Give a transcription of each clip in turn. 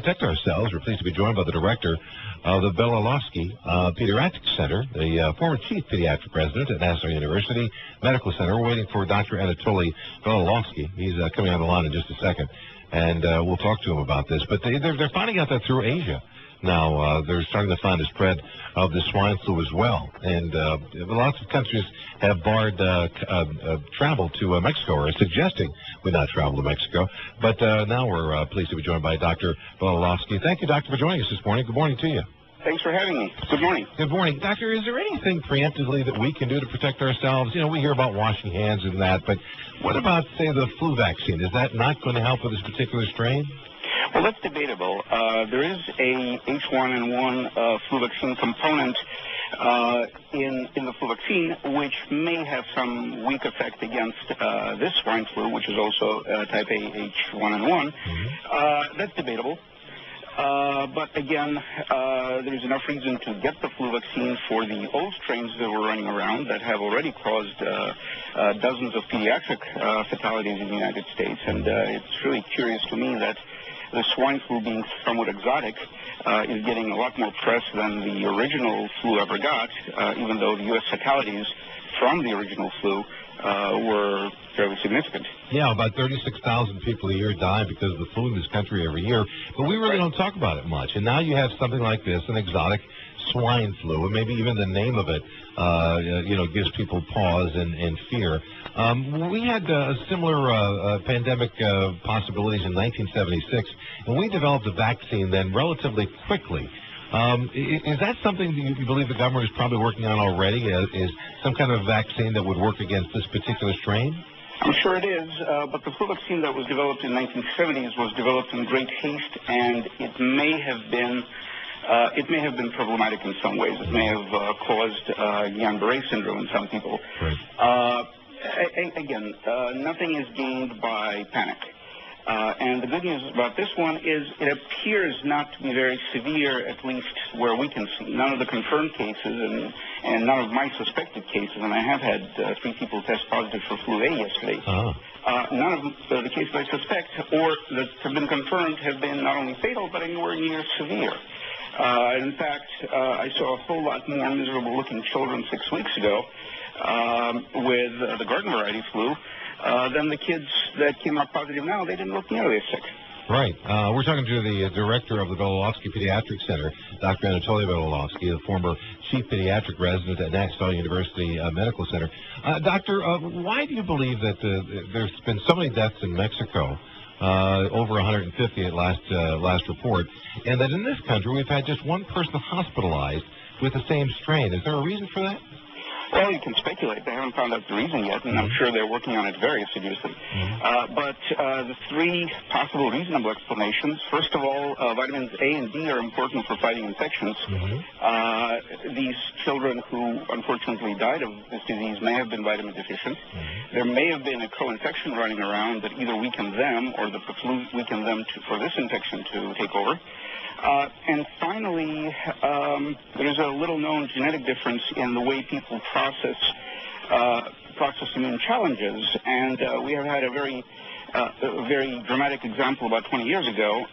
Protect ourselves. We're pleased to be joined by the director of the Belilovsky Pediatric Center, the former chief pediatric resident at National University Medical Center. We're waiting for Dr. Anatoly Belilovsky. He's coming on the line in just a second, and we'll talk to him about this. But they're finding out that through Asia now. They're starting to find a spread of the swine flu as well, and lots of countries have barred travel to Mexico, or are suggesting we not travel to Mexico. But now we're pleased to be joined by Dr. Belilovsky. Thank you, Doctor, for joining us this morning. Good morning to you. Thanks for having me. Good morning. Good morning. Doctor, is there anything preemptively that we can do to protect ourselves? You know, we hear about washing hands and that, but what about, say, the flu vaccine? Is that not going to help with this particular strain? Well, that's debatable. There is a H1N1 flu vaccine component in the flu vaccine, which may have some weak effect against this swine flu, which is also type A H1N1. That's debatable. But again, there's enough reason to get the flu vaccine for the old strains that were running around that have already caused dozens of pediatric fatalities in the United States. And it's really curious to me that the swine flu, being somewhat exotic, is getting a lot more press than the original flu ever got, even though the U.S. fatalities from the original flu were fairly significant. Yeah, about 36,000 people a year die because of the flu in this country every year, but we really don't talk about it much. And now you have something like this, an exotic swine flu, and maybe even the name of it, gives people pause and fear. We had similar pandemic possibilities in 1976, and we developed a vaccine then relatively quickly. Is that something that you believe the government is probably working on already? Is some kind of vaccine that would work against this particular strain? I'm sure it is, but the flu vaccine that was developed in the 1970s was developed in great haste, and it may have been problematic in some ways. It may have caused Guillain-Barré syndrome in some people. Right. Again, nothing is gained by panic. And the good news about this one is it appears not to be very severe, at least where we can see. None of the confirmed cases and none of my suspected cases, and I have had 3 people test positive for flu A yesterday. None of the cases I suspect or that have been confirmed have been not only fatal, but anywhere near severe. In fact, I saw a whole lot more miserable-looking children 6 weeks ago with the garden variety flu than the kids that came out positive now. They didn't look nearly as sick. Right. We're talking to the director of the Belilovsky Pediatric Center, Dr. Anatoly Belilovsky, the former chief pediatric resident at National University Medical Center. Doctor, why do you believe that there's been so many deaths in Mexico, over 150 at last report, and that in this country we've had just one person hospitalized with the same strain? Is there a reason for that? Well, you can speculate. They haven't found out the reason yet, and I'm sure they're working on it very assiduously. But the 3 possible reasonable explanations: first of all, vitamins A and D are important for fighting infections. These children who unfortunately died of this disease may have been vitamin deficient. There may have been a co-infection running around that either weakened them or the flu weakened them for this infection to take over. And finally, there's a little-known genetic difference in the way people process immune challenges, and we have had a very dramatic example about 20 years ago.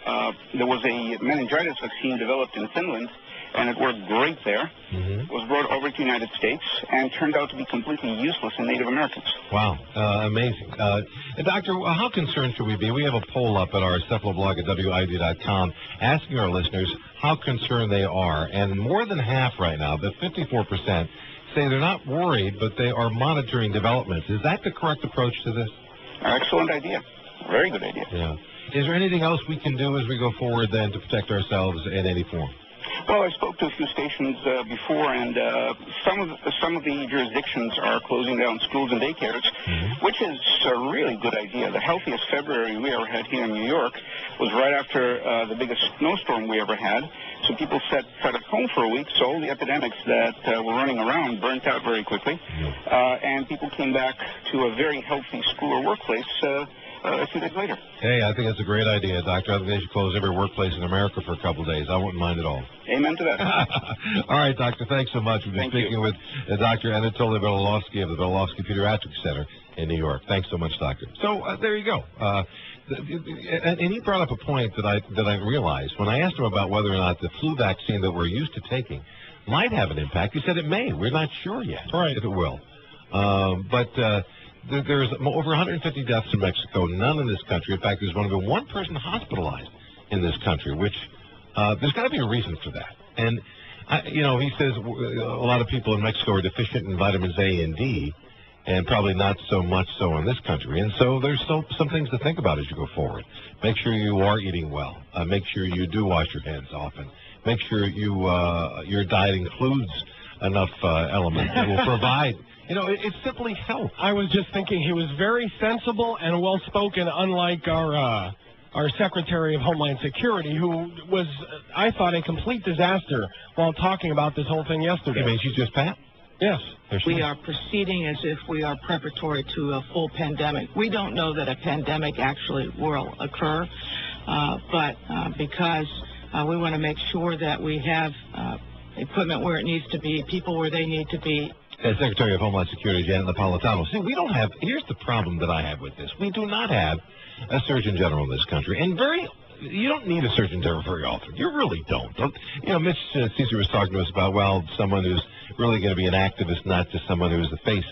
There was a meningitis vaccine developed in Finland, and it worked great there. It was brought over to the United States and turned out to be completely useless in Native Americans. Wow, amazing. Doctor, how concerned should we be? We have a poll up at our cephaloblog at WID.com asking our listeners how concerned they are, and more than half right now, the 54%, say they're not worried, but they are monitoring developments. Is that the correct approach to this? Excellent idea. Very good idea. Yeah. Is there anything else we can do as we go forward then to protect ourselves in any form? Well, I spoke to a few stations before, and some of the jurisdictions are closing down schools and daycares, which is a really good idea. The healthiest February we ever had here in New York was right after the biggest snowstorm we ever had. So people sat at home for a week, so all the epidemics that were running around burnt out very quickly, and people came back to a very healthy school or workplace a few days later. Hey, I think that's a great idea, Doctor. I think they should close every workplace in America for a couple of days. I wouldn't mind at all. Amen to that. All right, Doctor, thanks so much. We've been speaking with Dr. Anatoly Belilovsky of the Belilovsky Pediatric Center in New York. Thanks so much, Doctor. So there you go. And he brought up a point that I realized when I asked him about whether or not the flu vaccine that we're used to taking might have an impact. He said it may. We're not sure yet if it will. But there's over 150 deaths in Mexico, none in this country. In fact, there's only been one person hospitalized in this country, which there's got to be a reason for that. And, he says a lot of people in Mexico are deficient in vitamins A and D, and probably not so much so in this country. And so there's some things to think about as you go forward. Make sure you are eating well. Make sure you do wash your hands often. Make sure your diet includes enough elements that will provide. It's simply health. I was just thinking he was very sensible and well-spoken, unlike our Secretary of Homeland Security, who was, I thought, a complete disaster while talking about this whole thing yesterday. You mean she's just Pat? Yes. We are proceeding as if we are preparatory to a full pandemic. We don't know that a pandemic actually will occur, but because we want to make sure that we have equipment where it needs to be, people where they need to be. As Secretary of Homeland Security Janet Napolitano. See, we don't have, here's the problem that I have with this. We do not have a Surgeon General in this country. And you don't need a Surgeon General very often. You really don't. Mitch Caesar was talking to us about, someone who's really going to be an activist, not just someone who's the face.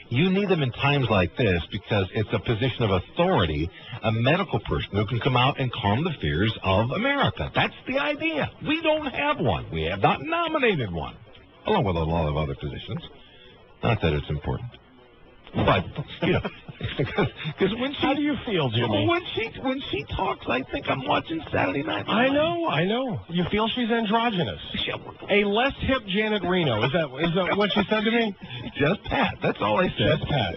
You need them in times like this because it's a position of authority, a medical person who can come out and calm the fears of America. That's the idea. We don't have one. We have not nominated one, along with a lot of other positions. Not that it's important. But, because when she... How do you feel, Jimmy? When she talks, I think I'm watching Saturday Night Live. I know. You feel she's androgynous. A less hip Janet Reno. Is that what she said to me? Just Pat. That's all I said. Just Pat.